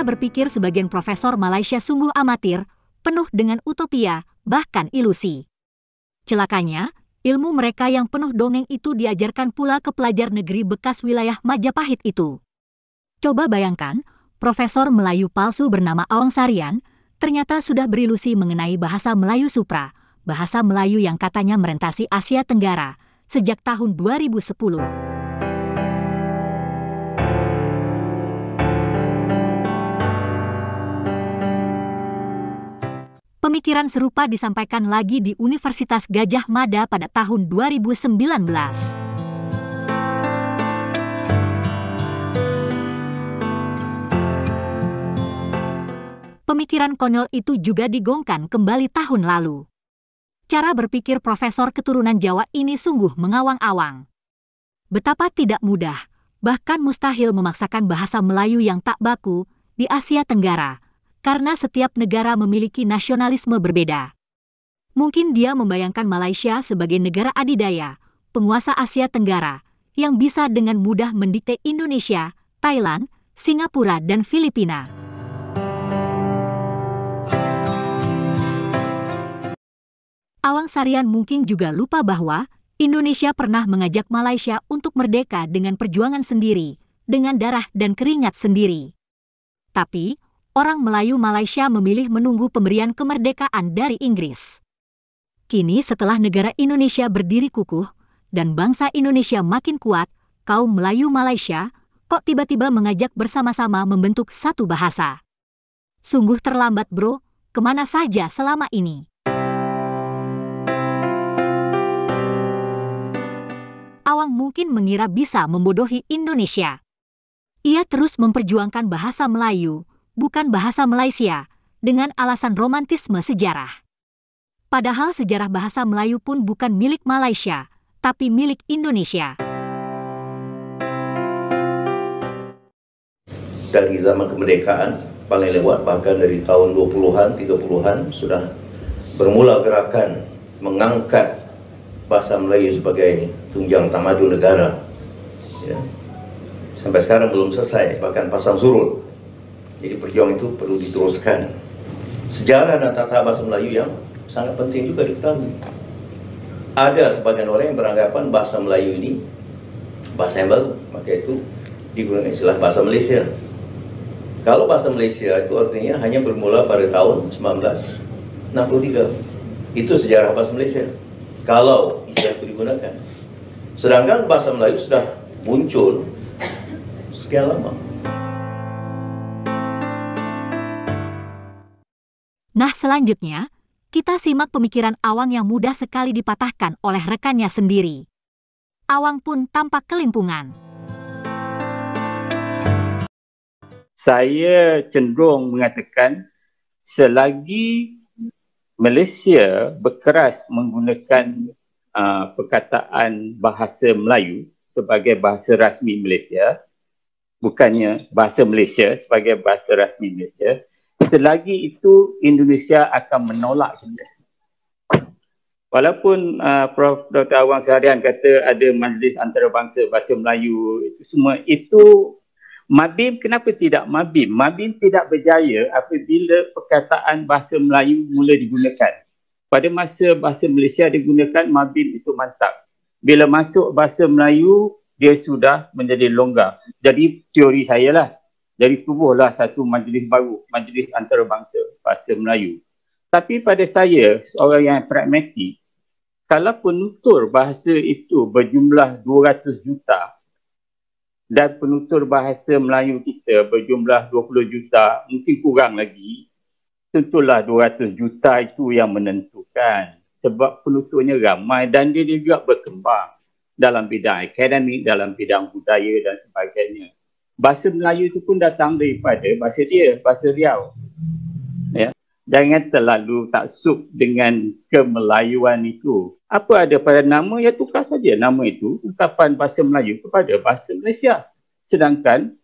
berpikir sebagian profesor Malaysia sungguh amatir, penuh dengan utopia, bahkan ilusi. Celakanya, ilmu mereka yang penuh dongeng itu diajarkan pula ke pelajar negeri bekas wilayah Majapahit itu. Coba bayangkan, profesor Melayu palsu bernama Awang Sarian, ternyata sudah berilusi mengenai bahasa Melayu Supra, bahasa Melayu yang katanya merentasi Asia Tenggara, sejak tahun 2010. Pemikiran serupa disampaikan lagi di Universitas Gadjah Mada pada tahun 2019. Pemikiran konyol itu juga digongkan kembali tahun lalu. Cara berpikir profesor keturunan Jawa ini sungguh mengawang-awang. Betapa tidak mudah, bahkan mustahil memaksakan bahasa Melayu yang tak baku di Asia Tenggara, karena setiap negara memiliki nasionalisme berbeda. Mungkin dia membayangkan Malaysia sebagai negara adidaya, penguasa Asia Tenggara, yang bisa dengan mudah mendikte Indonesia, Thailand, Singapura, dan Filipina. Awang Sarian mungkin juga lupa bahwa Indonesia pernah mengajak Malaysia untuk merdeka dengan perjuangan sendiri, dengan darah dan keringat sendiri. Tapi, orang Melayu Malaysia memilih menunggu pemberian kemerdekaan dari Inggris. Kini setelah negara Indonesia berdiri kukuh, dan bangsa Indonesia makin kuat, kaum Melayu Malaysia, kok tiba-tiba mengajak bersama-sama membentuk satu bahasa. Sungguh terlambat bro, kemana saja selama ini? Awang mungkin mengira bisa membodohi Indonesia. Ia terus memperjuangkan bahasa Melayu, bukan bahasa Malaysia, dengan alasan romantisme sejarah. Padahal sejarah bahasa Melayu pun bukan milik Malaysia, tapi milik Indonesia. Dari zaman kemerdekaan, paling lewat bahkan dari tahun 20-an, 30-an, sudah bermula gerakan mengangkat bahasa Melayu sebagai tunjang tamadun negara. Ya. Sampai sekarang belum selesai, bahkan pasang surut. Jadi perjuangan itu perlu diteruskan. Sejarah dan tata bahasa Melayu yang sangat penting juga diketahui. Ada sebagian orang yang beranggapan bahasa Melayu ini bahasa yang baru, maka itu digunakan istilah bahasa Malaysia. Kalau bahasa Malaysia itu artinya hanya bermula pada tahun 1963. Itu sejarah bahasa Malaysia. Kalau istilah itu digunakan. Sedangkan bahasa Melayu sudah muncul sekian lama. Nah selanjutnya, kita simak pemikiran Awang yang mudah sekali dipatahkan oleh rekannya sendiri. Awang pun tampak kelimpungan. Saya cenderung mengatakan selagi Malaysia berkeras menggunakan perkataan bahasa Melayu sebagai bahasa rasmi Malaysia, bukannya bahasa Malaysia sebagai bahasa rasmi Malaysia, selagi itu Indonesia akan menolak kita. Walaupun Prof. Dr. Awang Sarian kata ada majlis antarabangsa bahasa Melayu, itu semua itu Mabim, kenapa tidak Mabim? Mabim tidak berjaya apabila perkataan bahasa Melayu mula digunakan. Pada masa bahasa Malaysia digunakan, Mabim itu mantap. Bila masuk bahasa Melayu, dia sudah menjadi longgar. Jadi teori saya lah, jadi tubuhlah satu majlis baru, majlis antarabangsa bahasa Melayu. Tapi pada saya, seorang yang pragmatik, kalau penutur bahasa itu berjumlah 200 juta, dan penutur bahasa Melayu kita berjumlah 20 juta, mungkin kurang lagi, tentulah 200 juta itu yang menentukan. Sebab penuturnya ramai dan dia juga berkembang dalam bidang akademik, dalam bidang budaya dan sebagainya. Bahasa Melayu itu pun datang daripada bahasa dia, bahasa Riau. Ya. Jangan terlalu taksub dengan kemelayuan itu. Apa ada pada nama, ya tukar saja nama itu, ungkapan bahasa Melayu kepada bahasa Malaysia. Sedangkan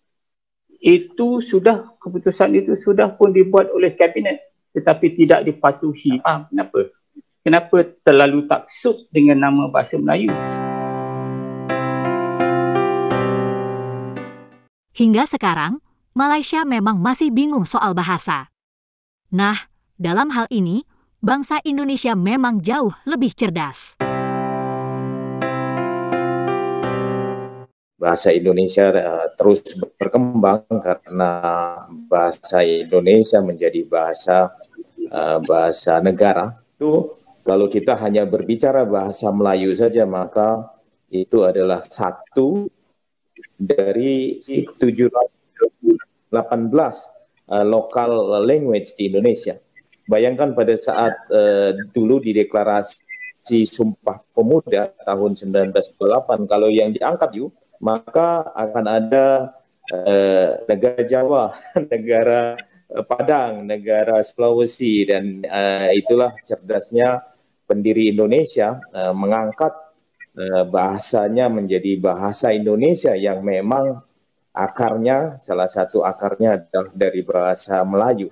itu sudah, keputusan itu sudah pun dibuat oleh kabinet tetapi tidak dipatuhi. Kenapa? Kenapa terlalu taksub dengan nama bahasa Melayu? Hingga sekarang, Malaysia memang masih bingung soal bahasa. Nah, dalam hal ini, bangsa Indonesia memang jauh lebih cerdas. Bahasa Indonesia terus berkembang karena bahasa Indonesia menjadi bahasa negara. Itu kalau kita hanya berbicara bahasa Melayu saja, maka itu adalah satu dari 718 local language di Indonesia. Bayangkan pada saat dulu di deklarasi Sumpah Pemuda tahun 1998, kalau yang diangkat maka akan ada negara Jawa, negara Padang, negara Sulawesi, dan itulah cerdasnya pendiri Indonesia mengangkat bahasanya menjadi bahasa Indonesia yang memang akarnya, salah satu akarnya adalah dari bahasa Melayu.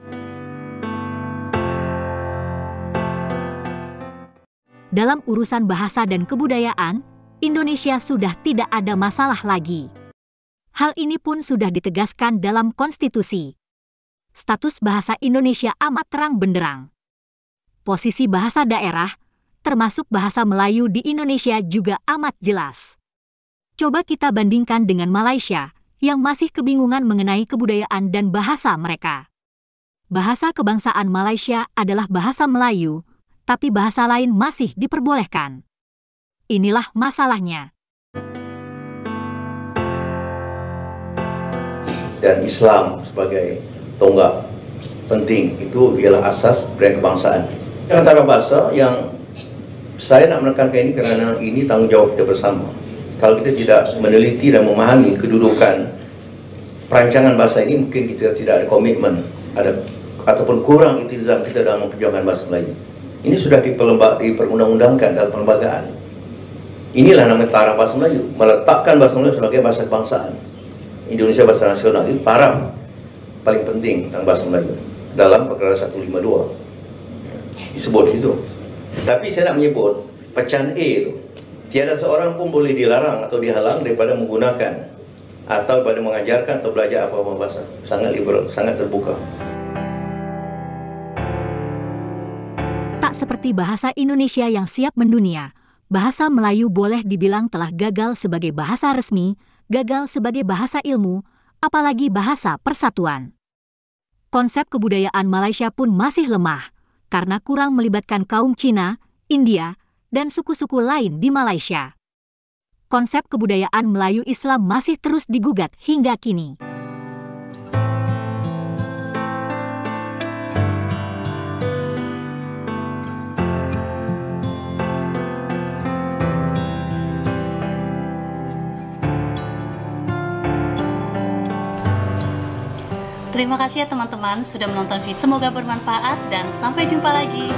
Dalam urusan bahasa dan kebudayaan, Indonesia sudah tidak ada masalah lagi. Hal ini pun sudah ditegaskan dalam konstitusi. Status bahasa Indonesia amat terang benderang. Posisi bahasa daerah, termasuk bahasa Melayu di Indonesia juga amat jelas. Coba kita bandingkan dengan Malaysia, yang masih kebingungan mengenai kebudayaan dan bahasa mereka. Bahasa kebangsaan Malaysia adalah bahasa Melayu, tapi bahasa lain masih diperbolehkan. Inilah masalahnya. Dan Islam sebagai tonggak penting itu ialah asas budaya kebangsaan. Yang antara bahasa yang saya nak menekankan ini kerana ini tanggung jawab kita bersama. Kalau kita tidak meneliti dan memahami kedudukan perancangan bahasa ini, mungkin kita tidak ada komitmen, ataupun kurang iltizam kita dalam memperjuangkan bahasa Melayu. Ini sudah diperundang-undangkan dalam perlembagaan. Inilah namanya taraf bahasa Melayu, meletakkan bahasa Melayu sebagai bahasa kebangsaan. Indonesia bahasa nasional itu taraf paling penting tentang bahasa Melayu dalam perkara 152 disebut situ. Tapi saya nak menyebut pecahan A itu, tiada seorang pun boleh dilarang atau dihalang daripada menggunakan atau daripada mengajarkan atau belajar apa-apa bahasa. Sangat liberal, sangat terbuka. Tak seperti bahasa Indonesia yang siap mendunia, bahasa Melayu boleh dibilang telah gagal sebagai bahasa resmi, gagal sebagai bahasa ilmu, apalagi bahasa persatuan. Konsep kebudayaan Malaysia pun masih lemah, karena kurang melibatkan kaum Cina, India, dan suku-suku lain di Malaysia. Konsep kebudayaan Melayu Islam masih terus digugat hingga kini. Terima kasih ya teman-teman sudah menonton video. Semoga bermanfaat dan sampai jumpa lagi.